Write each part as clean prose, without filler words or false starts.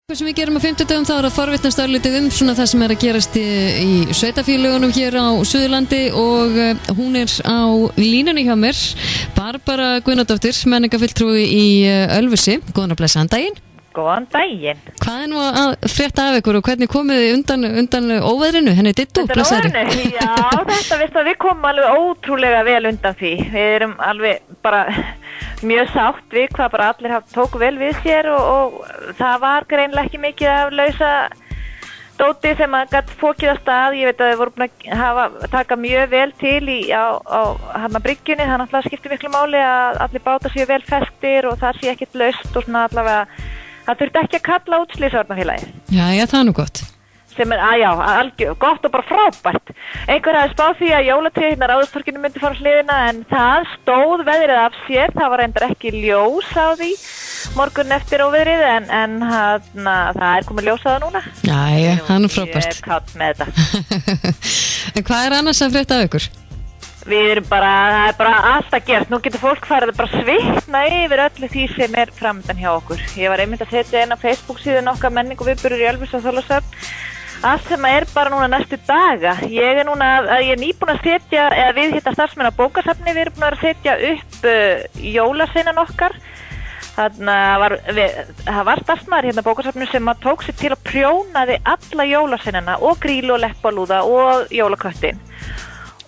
Hvað sem við gerum á 50 þá að forvitnast örlítið svona það sem að gerast í sveitafélögunum hér á Suðurlandi og hún á línunni hjá mér, Barbara Guðnadóttir, menningarfulltrúi í Ölfusi. Góðan og blessaðan daginn. Góðan daginn. Hvað nú að frétta af ykkur og hvernig komið þið undan óveðrinu, henni dittu, blessaðri? Já, við komum alveg ótrúlega vel undan því. Við erum alveg bara mjög sátt við hvað bara allir tóku vel við sér og það var greinilega ekki mikið af lausa dóti sem að gætt fókið af stað. Ég veit að þið voru búin að taka mjög vel til á bryggjunni. Það náttúrulega skiptir miklu máli að allir bátar séu vel festir og það sé ekkert laust og svona allavega það þurfti ekki að kalla út slysavörnarfélagið. Já, það er nú gott. Sem er, algjör, gott og bara frábært. Einhver hafði spáð því að jólatréð hérna Ráðhústorginu myndi fara á hliðina en það stóð veðrið af sér, það var reyndar ekki ljós á því morgun eftir óveðrið en það er komið ljós á það núna. Já, það er nú frábært. Ég er kátt með þetta. En hvað er annars að frétta af ykkur? Við erum bara, það er bara allt að gerast. Nú getur fólk farið að bara svitna yfir öllu því sem er framöndan hjá okkur. Ég var einmitt að setja inn á Facebook síðan okkar menning og viðburður í Ölfusi og Þorlákshöfn. Allt sem er bara núna næstu daga. Ég er nýbúin að setja, eða við hitta starfsmenn á bókasafni, við erum búin að setja upp jólasveinan okkar. Það var starfsmaður hérna á bókasafninu sem tók sér til að prjónaði alla jólasveinana og grílu og leppalúða og jólaköttin.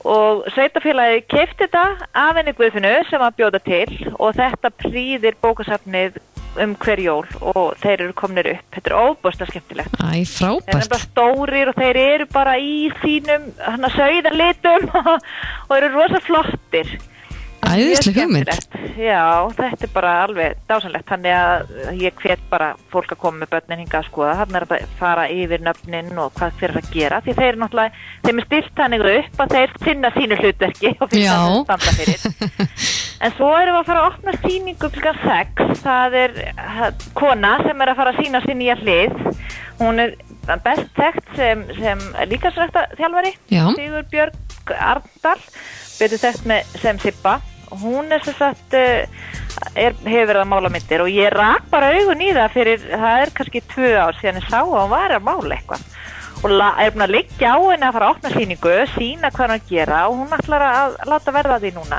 Og sveitafélagið keypti þetta af henni Guðfinnu sem að bjóða til og þetta prýðir bókasafnið hver jól og þeir eru komnir upp. Þetta er óbúslega skemmtilegt. Æ, frábært. Þeir eru bara stórir og þeir eru bara í sínum sauðarlitum og eru rosa flottir. Æðisleg hugmynd. Já, þetta er bara alveg dásanlegt. Þannig að ég hvet bara fólk að koma með börnin hingað að skoða. Þannig er að fara yfir nöfnin og hvað þeir eru að gera. Því þeir eru náttúrulega, þeim er stilt þannig upp að þeir sinna sínu hlutverki og finna það standa fyrir. En svo erum við að fara að opna sýningu klukkan 6. Það er kona sem er að fara að sýna sér nýja hlið. Hún er best þekkt sem líkamsræktarþjálfari, Sigurbjörg Arndal, betur þekkt sem Sibba. Hún er sem sagt, hefur verið að mála myndir og ég rak bara augun í það það er kannski 2 ár síðan ég sá að hún var að mála eitthvað. Og er búin að liggja á henni að fara að opna sýningu, sýna hvað hann að gera og hún ætlar að láta verða því núna.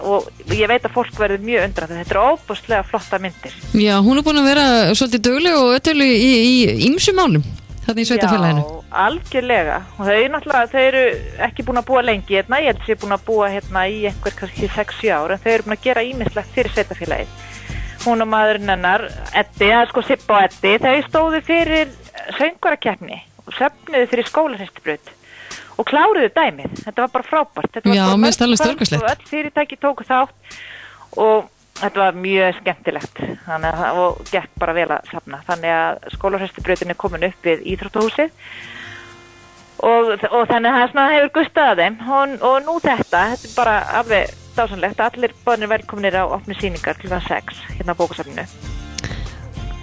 Og ég veit að fólk verður mjög undrandi. Þetta eru óbúslega flotta myndir. Já, hún er búin að vera svolítið dugleg og ötulug í ýmsum málum þarna í sveitafélaginu. Já, algjörlega. Og þau eru ekki búin að búa lengi hérna. Ég held að þau eru búin að búa hérna í einhver kannski 6-7 ár en þau eru búin að gera ýmislegt fyrir sveitafélagið. Hún og maðurinn hennar, Sibba og Eddi, þau stóðu fyrir söngvarakeppni og söfnuðu fyrir skólahreystibraut og kláruðu dæmið. Þetta var bara frábært. Já, mest alveg stórkostlegt. Og öll fyrirtæki tóku þátt og þetta var mjög skemmtilegt og gekk bara vel að safna. Þannig að skólahreystibrautin er komin upp við íþróttahúsið og þannig að það hefur gustað að þeim og nú þetta er bara alveg dásanlegt. Allir börnir velkomnir á opnu sýningar klukkan 6 hérna á bókasafninu.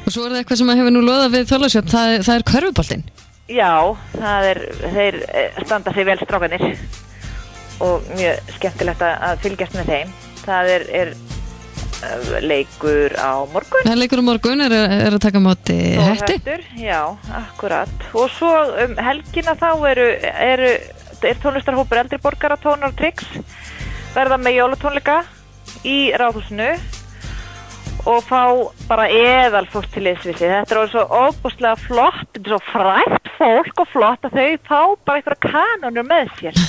Og svo er það eitthvað sem hefur nú loðað við Þorlákshöfn, það er körfuboltinn. Já, þeir standa sig vel strákanir og mjög skemmtilegt að fylgjast með þeim. Það er leikur á morgun. Það er leikur á morgun, er að taka móti Hetti. Já, akkurat. Og svo helgina þá er tónlistarhópur eldri borgara Tónar og Trix verða með jólatónleika í Ráðhúsinu og fá bara eðalfólk til liðsvisi. Þetta er svo óbúslega flott, þetta er svo frægt fólk og flott að þau fá bara einhverja kanónur með sér.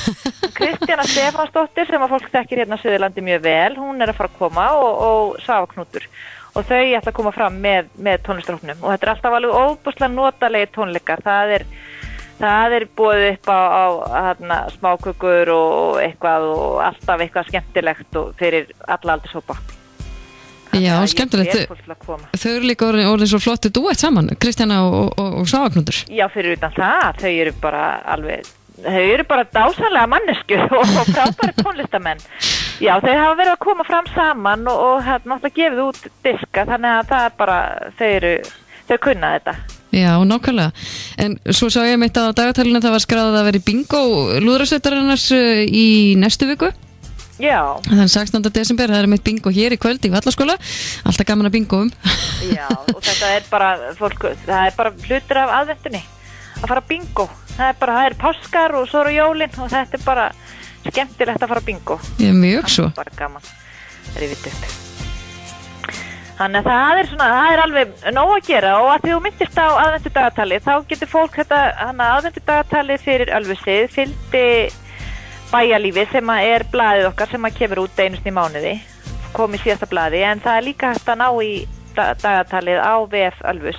Kristjana Stefansdóttir sem að fólk þekkir hérna á Suðurlandi mjög vel, hún er að fara að koma og Svafa Knútur og þau ætla að koma fram með tónlistarhópnum og þetta er alltaf alveg óbúslega notalegi tónleikar. Það er boðið upp á smákökur og eitthvað og alltaf eitthvað skemmtilegt og fyrir alla aldurshópa. Já, skemmtilegt. Þau eru líka orðin svo flottu duett saman, Kristjana og Svafa Knútur. Já, fyrir utan það, þau eru bara dásanlega manneskjur og frábæri tónlistamenn. Já, þau hafa verið að koma fram saman og náttúrulega gefið út diska, þannig að það er bara, þau kunna þetta. Já, nákvæmlega. En svo sá ég meitt á dagatalinu það var skráðað að vera í bingo lúðrasveitarinnar í næstu viku. Já. Þann 16. desember, það mitt bingo hér í kvöld í Vallaskóla, alltaf gaman að bingoum. Já, og þetta bara, það bara hlutur af aðventunni að fara bingo. Það er páskar og svo eru jólin og þetta bara skemmtilegt að fara bingo. Ég mjög svo. Það bara gaman, rifið upp. Þannig að það er alveg nóg að gera og að því þú myndist á aðventudagatali þá getur fólk þetta aðventudagatali fyrir Ölfusið fylgdi bæjarlífi sem er blaðið okkar sem kemur út einu sinni í mánuði, kom í síðasta blaði en það er líka hægt að ná í dagatalið á VF Ölfus,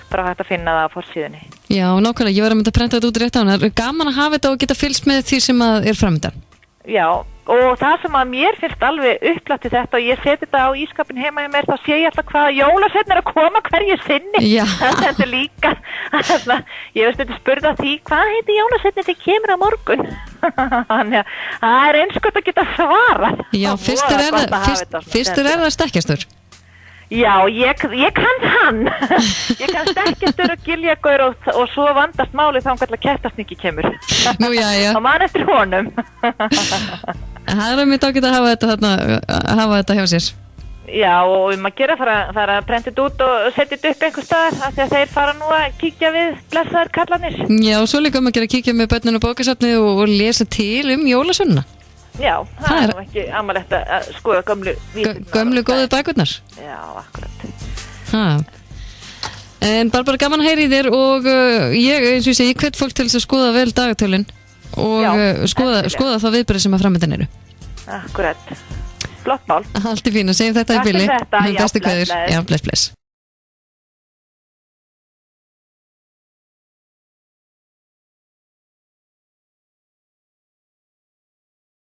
bara hægt að finna það á forsíðunni. Já, nákvæmlega, ég var að mynda að prenta þetta út rétt á hana. Það er gaman að hafa þetta og geta fylgst með því sem er framöndan. Já, og það sem að mér finnst alveg upplátt í þetta og ég seti þetta á ískapin heima í mér, þá sé ég alltaf hvaða jólasveinn er að koma hverju sinni. Já. Það er líka, ég veist þetta spurða því, hvað heitir jólasveinninn sem kemur á morgun? Þannig að það er eins gott að geta svarað. Já, fyrstur er það stekkjastur. Já, ég kann hann. Ég kann stekkjastur og giljagur og svo vandast málið þá að kertasniki kemur. Nú, já. Og mann eftir honum. Það er mjög ágætt að hafa þetta hjá sér. Já, og að gera fara að prenta þetta út og setja þetta upp einhver staðar af því að þeir fara nú að kíkja við blessaðar kallanir. Já, og svo líka að gera að kíkja með börnin og bókasafni og lesa til jólasveina. Já, það er nú ekki amalegt að skoða gömlu góðu bækurnar. Já, akkurat. En bara gaman að heyra í þér og ég, eins og ég segi, ég hvet fólk til þess að skoða vel dagatölin og skoða það viðbröð sem að framöndan eru. Akkurat. Flott mál. Allt í fínu, segjum þetta í bili. Bestu kveður. Já, bless.